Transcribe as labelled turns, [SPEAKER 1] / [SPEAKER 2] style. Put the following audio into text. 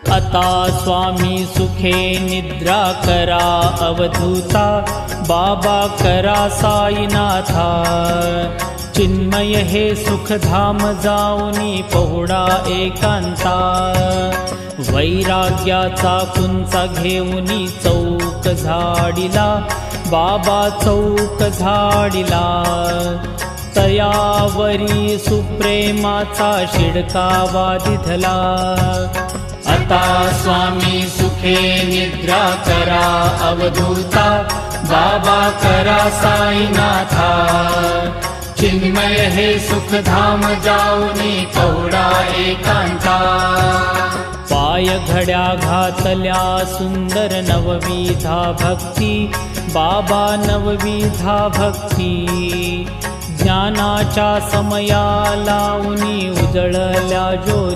[SPEAKER 1] आता स्वामी सुखे निद्रा करा अवधूता, बाबा करा साईनाथा। चिन्मय हे सुखधाम जाऊनी पहुडा एकांता, वैराग्याचा कुंचा घेऊनी चौक झाडिला, बाबा चौक झाडिला। तयावरी सुप्रेमाचा शिडकावा दिधला, आता स्वामी सुखे निद्रा करा अवधूता, बाबा करा साईनाथा। चिन्मय हे सुखधाम जाऊनी पहुडा एकांता, पाय घड्या घातल्या सुंदर नवविधा भक्ती, बाबा नवविधा भक्ती। ज्ञानाच्या समया लावूनी उजळल्या ज्योती,